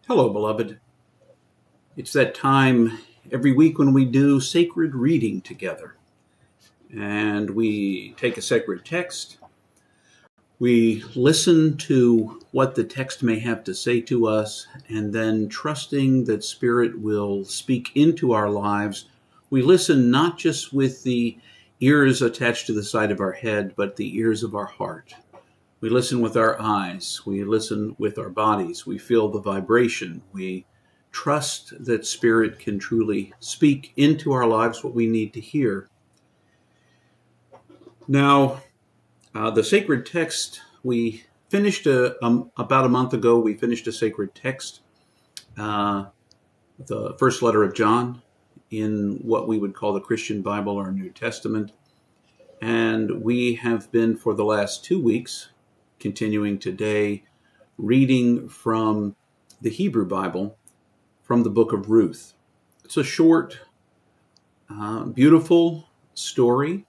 Hello, beloved. It's that time every week when we do sacred reading together. And we take a sacred text. We listen to what the text may have to say to us, and then trusting that Spirit will speak into our lives, we listen not just with the ears attached to the side of our head, but the ears of our heart. We listen with our eyes. We listen with our bodies. We feel the vibration. We trust that Spirit can truly speak into our lives what we need to hear. Now, the sacred text, we finished about a month ago, we finished a sacred text, the first letter of John in what we would call the Christian Bible or New Testament. And we have been, for the last 2 weeks, continuing today, reading from the Hebrew Bible, from the book of Ruth. It's a short, beautiful story,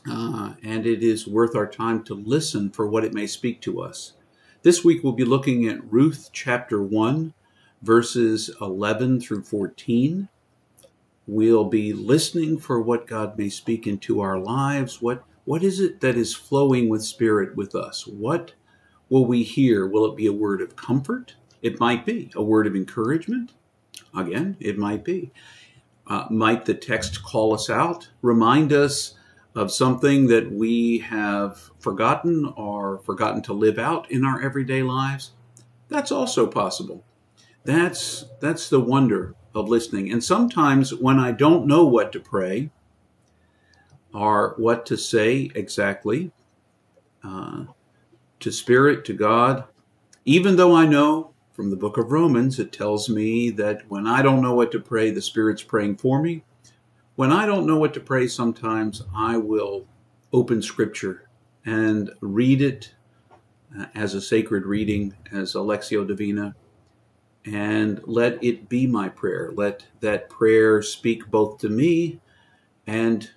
and it is worth our time to listen for what it may speak to us. This week we'll be looking at Ruth chapter 1, verses 11 through 14. We'll be listening for what God may speak into our lives. What is it that is flowing with Spirit with us? What will we hear? Will it be a word of comfort? It might be. A word of encouragement? Again, it might be. Might the text call us out? Remind us of something that we have forgotten or forgotten to live out in our everyday lives? That's also possible. That's the wonder of listening. And sometimes when I don't know what to pray or what to say exactly to Spirit, to God, even though I know from the book of Romans, it tells me that when I don't know what to pray, the Spirit's praying for me. When I don't know what to pray, sometimes I will open Scripture and read it as a sacred reading, as a Lectio Divina, and let it be my prayer. Let that prayer speak both to me and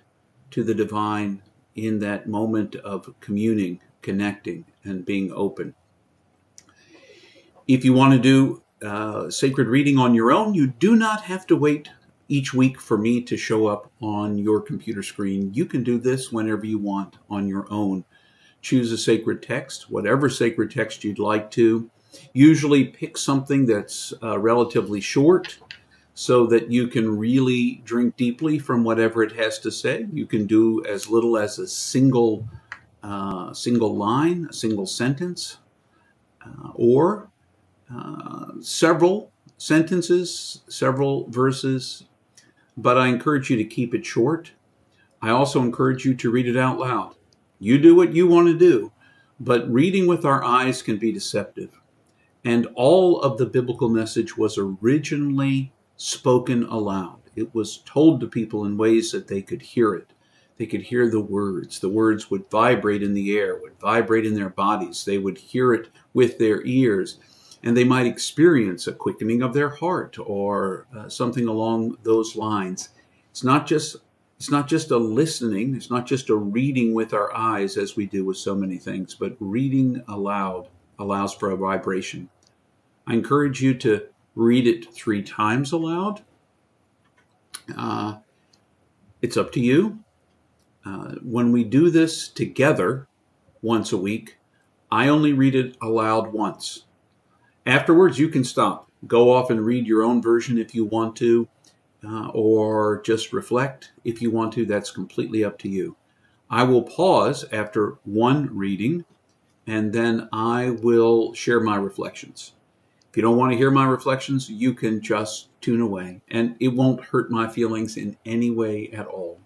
to the divine in that moment of communing, connecting, and being open. If you want to do sacred reading on your own, you do not have to wait each week for me to show up on your computer screen. You can do this whenever you want on your own. Choose a sacred text, whatever sacred text you'd like to. Usually pick something that's relatively short so that you can really drink deeply from whatever it has to say. You can do as little as a single line, a single sentence, or several sentences, several verses, but I encourage you to keep it short. I also encourage you to read it out loud. You do what you want to do, but reading with our eyes can be deceptive. And all of the biblical message was originally spoken aloud. It was told to people in ways that they could hear it. They could hear the words. The words would vibrate in the air, would vibrate in their bodies. They would hear it with their ears. And they might experience a quickening of their heart or something along those lines. It's not just a listening. It's not just a reading with our eyes as we do with so many things, but reading aloud allows for a vibration. I encourage you to read it 3 times aloud. It's up to you. When we do this together once a week, I only read it aloud once. Afterwards, you can stop. Go off and read your own version if you want to, or just reflect if you want to. That's completely up to you. I will pause after one reading, and then I will share my reflections. If you don't want to hear my reflections, you can just tune away, and it won't hurt my feelings in any way at all.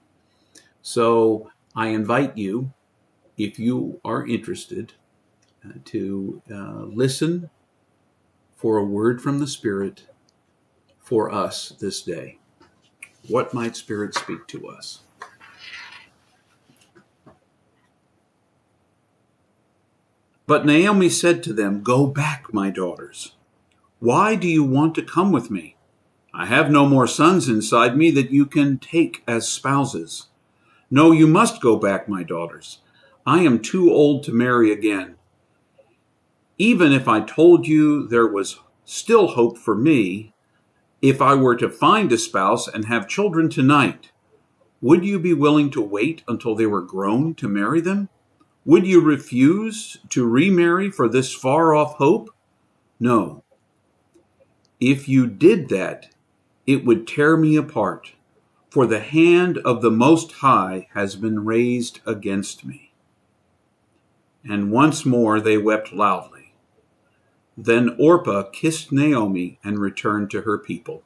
So I invite you, if you are interested, to listen for a word from the Spirit for us this day. What might Spirit speak to us? But Naomi said to them, "Go back, my daughters. Why do you want to come with me? I have no more sons inside me that you can take as spouses. No, you must go back, my daughters. I am too old to marry again. Even if I told you there was still hope for me. If I were to find a spouse and have children tonight, would you be willing to wait until they were grown to marry them? Would you refuse to remarry for this far-off hope? No. If you did that, it would tear me apart, for the hand of the Most High has been raised against me. And once more they wept loudly. Then Orpah kissed Naomi and returned to her people.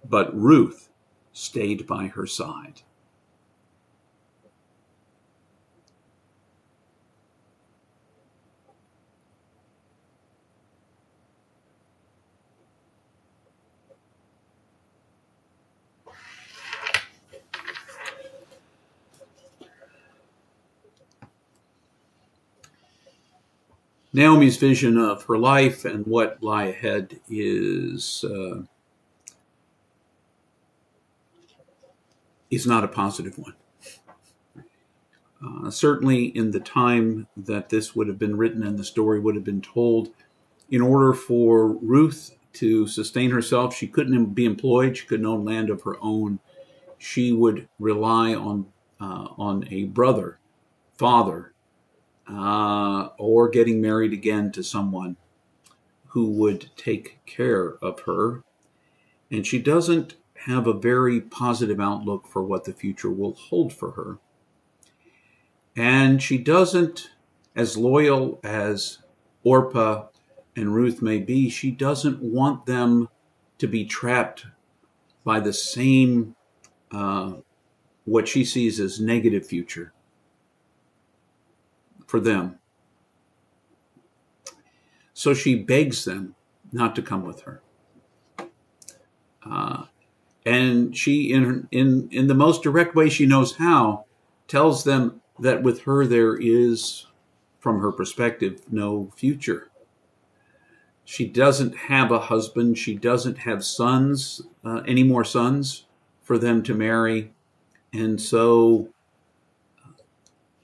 But Ruth stayed by her side. Naomi's vision of her life and what lie ahead is not a positive one. Certainly in the time that this would have been written and the story would have been told, in order for Ruth to sustain herself, she couldn't be employed, she couldn't own land of her own. She would rely on a brother, father, or getting married again to someone who would take care of her. And she doesn't have a very positive outlook for what the future will hold for her. And she doesn't, as loyal as Orpah and Ruth may be, she doesn't want them to be trapped by the same, what she sees as negative future for them. So she begs them not to come with her. And she, in the most direct way she knows how, tells them that with her there is, from her perspective, no future. She doesn't have a husband. She doesn't have sons, any more sons for them to marry. And so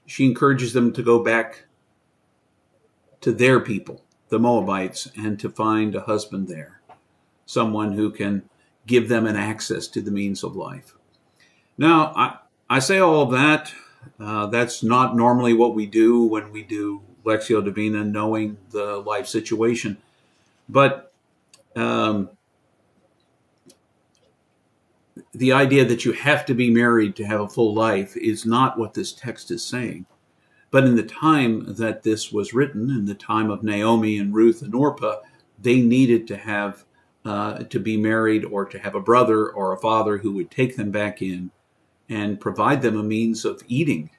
she encourages them to go back to their people, the Moabites, and to find a husband there, someone who can give them an access to the means of life. Now, I say all of that. That's not normally what we do when we do Lectio Divina, knowing the life situation. But the idea that you have to be married to have a full life is not what this text is saying. But in the time that this was written, in the time of Naomi and Ruth and Orpah, they needed to have to be married or to have a brother or a father who would take them back in and provide them a means of eating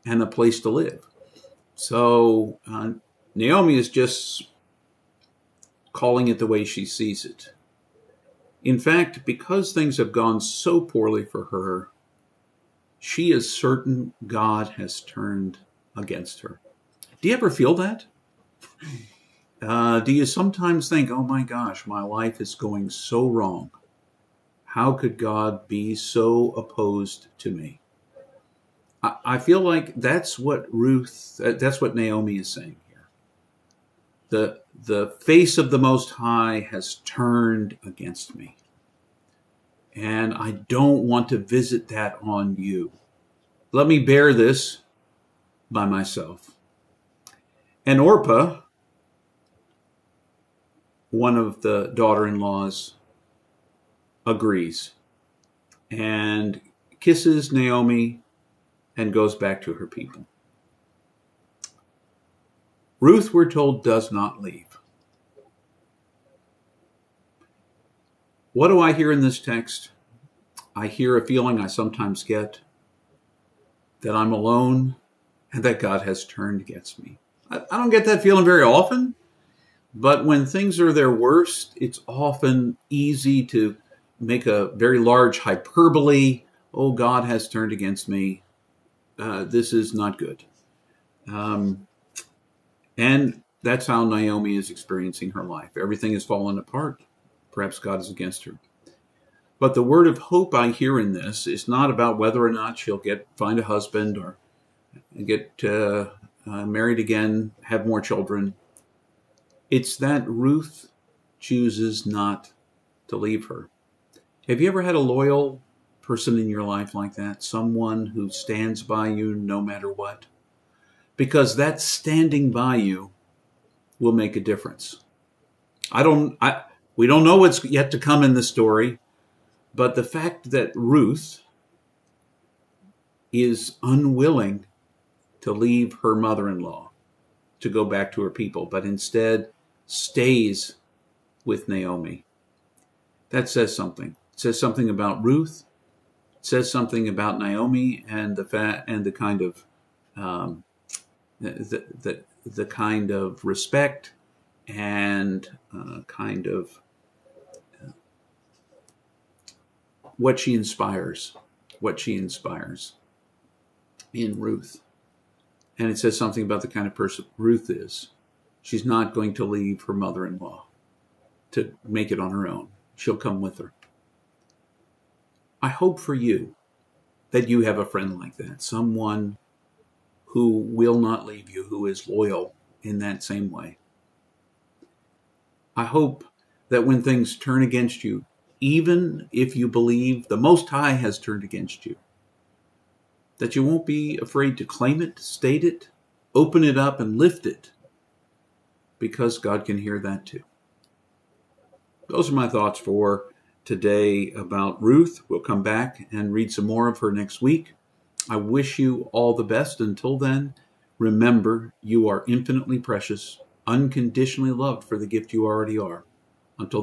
and a place to live. So Naomi is just calling it the way she sees it. In fact, because things have gone so poorly for her, she is certain God has turned against her. Do you ever feel that? Do you sometimes think, oh my gosh, my life is going so wrong. How could God be so opposed to me? I feel like that's what Naomi is saying here. The face of the Most High has turned against me. And I don't want to visit that on you. Let me bear this by myself. And Orpah, one of the daughter-in-laws, agrees and kisses Naomi and goes back to her people. Ruth, we're told, does not leave. What do I hear in this text? I hear a feeling I sometimes get that I'm alone and that God has turned against me. I don't get that feeling very often, but when things are their worst, it's often easy to make a very large hyperbole. Oh, God has turned against me. This is not good. And that's how Naomi is experiencing her life. Everything has fallen apart. Perhaps God is against her. But the word of hope I hear in this is not about whether or not she'll find a husband or get married again, have more children. It's that Ruth chooses not to leave her. Have you ever had a loyal person in your life like that? Someone who stands by you no matter what? Because that standing by you will make a difference. We don't know what's yet to come in the story, but the fact that Ruth is unwilling to leave her mother-in-law to go back to her people, but instead stays with Naomi, that says something. It says something about Ruth. It says something about Naomi and the kind of the kind of respect and kind of what she inspires in Ruth. And it says something about the kind of person Ruth is. She's not going to leave her mother-in-law to make it on her own. She'll come with her. I hope for you that you have a friend like that, someone who will not leave you, who is loyal in that same way. I hope that when things turn against you, even if you believe the Most High has turned against you, that you won't be afraid to claim it, state it, open it up, and lift it, because God can hear that too. Those are my thoughts for today about Ruth. We'll come back and read some more of her next week. I wish you all the best. Until then, remember, you are infinitely precious, unconditionally loved for the gift you already are. Until then.